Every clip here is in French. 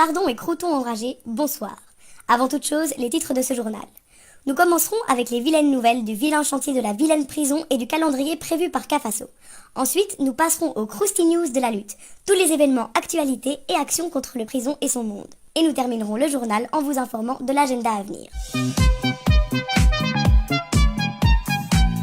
lardons et croutons enragés, bonsoir. Avant toute chose, les titres de ce journal. Nous commencerons avec les vilaines nouvelles du vilain chantier de la vilaine prison et du calendrier prévu par Cafasso. Ensuite, nous passerons aux Krusty News de la lutte, tous les événements, actualités et actions contre le prison et son monde. Et nous terminerons le journal en vous informant de l'agenda à venir.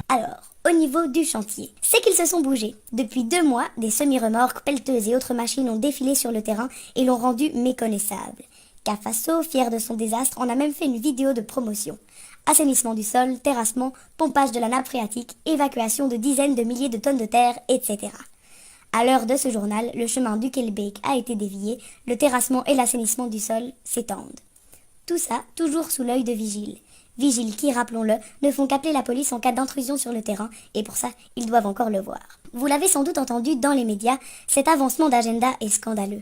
Alors, au niveau du chantier, c'est qu'ils se sont bougés. Depuis 2 mois, des semi-remorques, pelleteuses et autres machines ont défilé sur le terrain et l'ont rendu méconnaissable. Cafasso, fier de son désastre, en a même fait une vidéo de promotion. Assainissement du sol, terrassement, pompage de la nappe phréatique, évacuation de dizaines de milliers de tonnes de terre, etc. À l'heure de ce journal, le chemin du Kelbeek a été dévié, le terrassement et l'assainissement du sol s'étendent. Tout ça, toujours sous l'œil de Vigile. Vigile qui, rappelons-le, ne font qu'appeler la police en cas d'intrusion sur le terrain, et pour ça, ils doivent encore le voir. Vous l'avez sans doute entendu dans les médias, cet avancement d'agenda est scandaleux.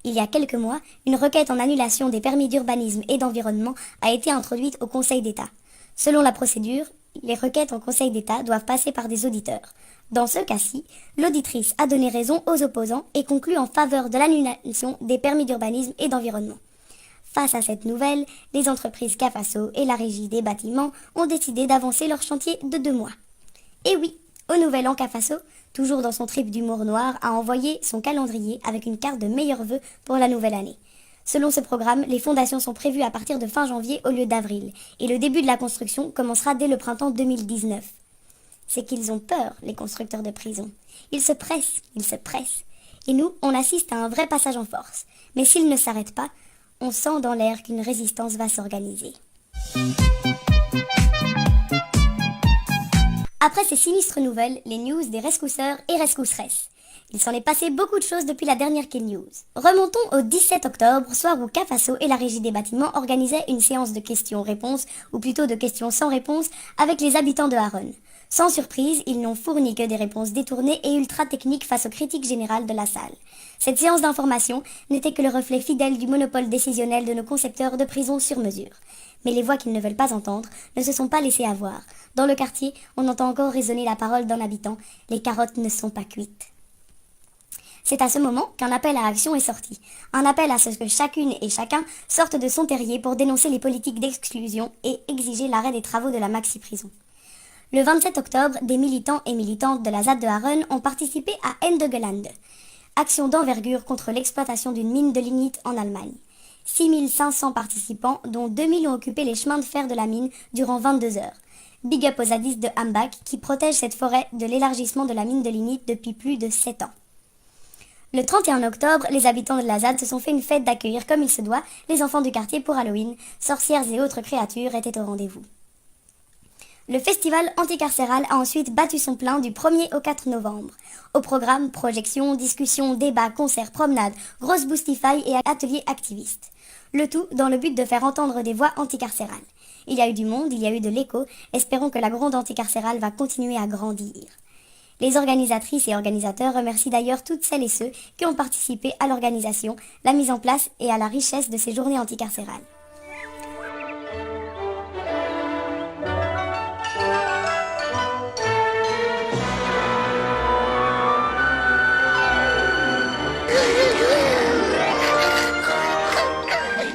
Il y a quelques mois, une requête en annulation des permis d'urbanisme et d'environnement a été introduite au Conseil d'État. Selon la procédure, les requêtes en Conseil d'État doivent passer par des auditeurs. Dans ce cas-ci, l'auditrice a donné raison aux opposants et conclut en faveur de l'annulation des permis d'urbanisme et d'environnement. Face à cette nouvelle, les entreprises Cafasso et la Régie des bâtiments ont décidé d'avancer leur chantier de 2 mois. Et oui, au Nouvel An, Cafasso, toujours dans son trip d'humour noir, a envoyé son calendrier avec une carte de meilleurs vœux pour la nouvelle année. Selon ce programme, les fondations sont prévues à partir de fin janvier au lieu d'avril, et le début de la construction commencera dès le printemps 2019. C'est qu'ils ont peur, les constructeurs de prisons. Ils se pressent. Et nous, on assiste à un vrai passage en force. Mais s'ils ne s'arrêtent pas, on sent dans l'air qu'une résistance va s'organiser. Après ces sinistres nouvelles, les news des rescousseurs et rescousseresses. Il s'en est passé beaucoup de choses depuis la dernière K-News. Remontons au 17 octobre, soir où Cafasso et la Régie des bâtiments organisaient une séance de questions-réponses, ou plutôt de questions sans réponse, avec les habitants de Harone. Sans surprise, ils n'ont fourni que des réponses détournées et ultra techniques face aux critiques générales de la salle. Cette séance d'information n'était que le reflet fidèle du monopole décisionnel de nos concepteurs de prisons sur mesure. Mais les voix qu'ils ne veulent pas entendre ne se sont pas laissées avoir. Dans le quartier, on entend encore résonner la parole d'un habitant. Les carottes ne sont pas cuites. C'est à ce moment qu'un appel à action est sorti. Un appel à ce que chacune et chacun sorte de son terrier pour dénoncer les politiques d'exclusion et exiger l'arrêt des travaux de la maxi-prison. Le 27 octobre, des militants et militantes de la ZAD de Harone ont participé à Endegelande, action d'envergure contre l'exploitation d'une mine de lignite en Allemagne. 6500 participants, dont 2000 ont occupé les chemins de fer de la mine durant 22 heures. Big up aux zadistes de Hambach qui protègent cette forêt de l'élargissement de la mine de lignite depuis plus de 7 ans. Le 31 octobre, les habitants de la ZAD se sont fait une fête d'accueillir comme il se doit les enfants du quartier pour Halloween. Sorcières et autres créatures étaient au rendez-vous. Le festival anticarcéral a ensuite battu son plein du 1er au 4 novembre. Au programme, projections, discussions, débats, concerts, promenades, grosses boostify et ateliers activistes. Le tout dans le but de faire entendre des voix anticarcérales. Il y a eu du monde, il y a eu de l'écho. Espérons que la gronde anticarcérale va continuer à grandir. Les organisatrices et organisateurs remercient d'ailleurs toutes celles et ceux qui ont participé à l'organisation, la mise en place et à la richesse de ces journées anticarcérales.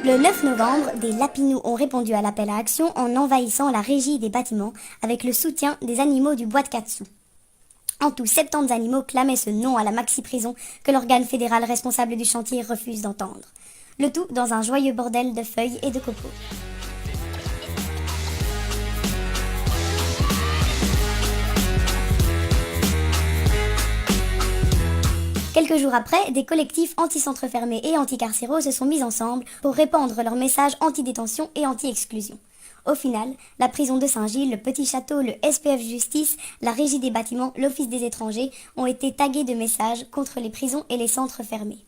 Le 9 novembre, des lapinous ont répondu à l'appel à action en envahissant la Régie des bâtiments avec le soutien des animaux du bois de Katsu. En tout, 70 animaux clamaient ce nom à la maxi-prison que l'organe fédéral responsable du chantier refuse d'entendre. Le tout dans un joyeux bordel de feuilles et de copeaux. Quelques jours après, des collectifs anti-centres fermés et anti-carcéraux se sont mis ensemble pour répandre leur message anti-détention et anti-exclusion. Au final, la prison de Saint-Gilles, le Petit Château, le SPF Justice, la Régie des bâtiments, l'Office des étrangers ont été tagués de messages contre les prisons et les centres fermés.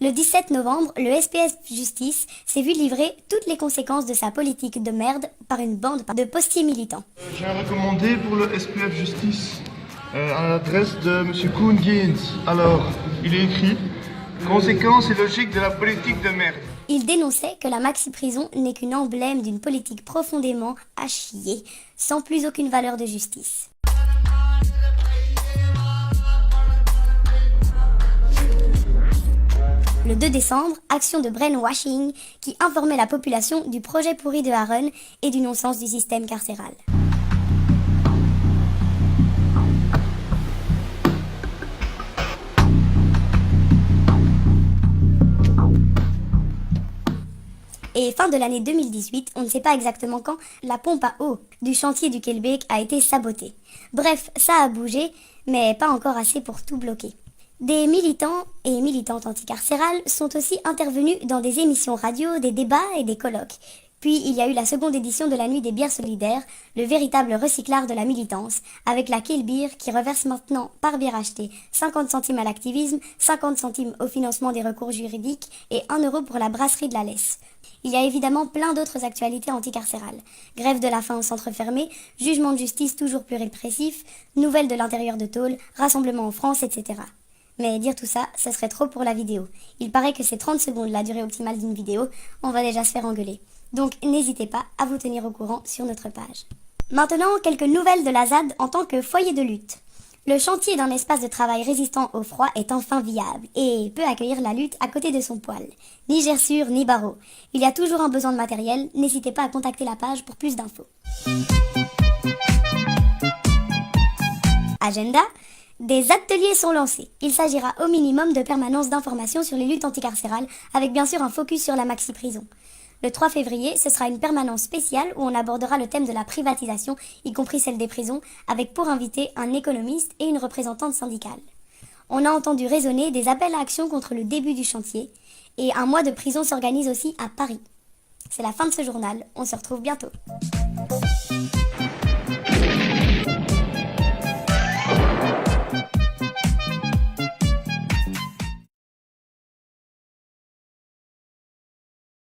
Le 17 novembre, le SPF Justice s'est vu livrer toutes les conséquences de sa politique de merde par une bande de postiers militants. J'ai un recommandé pour le SPF Justice à l'adresse de M. Koen Geens. Alors, il est écrit « Conséquences et logique de la politique de merde ». Il dénonçait que la maxi-prison n'est qu'une emblème d'une politique profondément à chier, sans plus aucune valeur de justice. Le 2 décembre, action de brainwashing qui informait la population du projet pourri de Aaron et du non-sens du système carcéral. Et fin de l'année 2018, on ne sait pas exactement quand, la pompe à eau du chantier du Kelbeek a été sabotée. Bref, ça a bougé, mais pas encore assez pour tout bloquer. Des militants et militantes anticarcérales sont aussi intervenus dans des émissions radio, des débats et des colloques. Puis il y a eu la seconde édition de la Nuit des bières solidaires, le véritable recyclard de la militance, avec la Kill Beer qui reverse maintenant par bière achetée 50 centimes à l'activisme, 50 centimes au financement des recours juridiques et 1 euro pour la brasserie de la Laisse. Il y a évidemment plein d'autres actualités anticarcérales. Grève de la faim au centre fermé, jugement de justice toujours plus répressif, nouvelles de l'intérieur de tôle, rassemblement en France, etc. Mais dire tout ça, ce serait trop pour la vidéo. Il paraît que c'est 30 secondes la durée optimale d'une vidéo, on va déjà se faire engueuler. Donc n'hésitez pas à vous tenir au courant sur notre page. Maintenant, quelques nouvelles de la ZAD en tant que foyer de lutte. Le chantier d'un espace de travail résistant au froid est enfin viable et peut accueillir la lutte à côté de son poêle. Ni gerçure ni barreau. Il y a toujours un besoin de matériel, n'hésitez pas à contacter la page pour plus d'infos. Agenda. Des ateliers sont lancés. Il s'agira au minimum de permanence d'informations sur les luttes anticarcérales, avec bien sûr un focus sur la maxi-prison. Le 3 février, ce sera une permanence spéciale où on abordera le thème de la privatisation, y compris celle des prisons, avec pour invité un économiste et une représentante syndicale. On a entendu résonner des appels à action contre le début du chantier, et un mois de prison s'organise aussi à Paris. C'est la fin de ce journal, on se retrouve bientôt.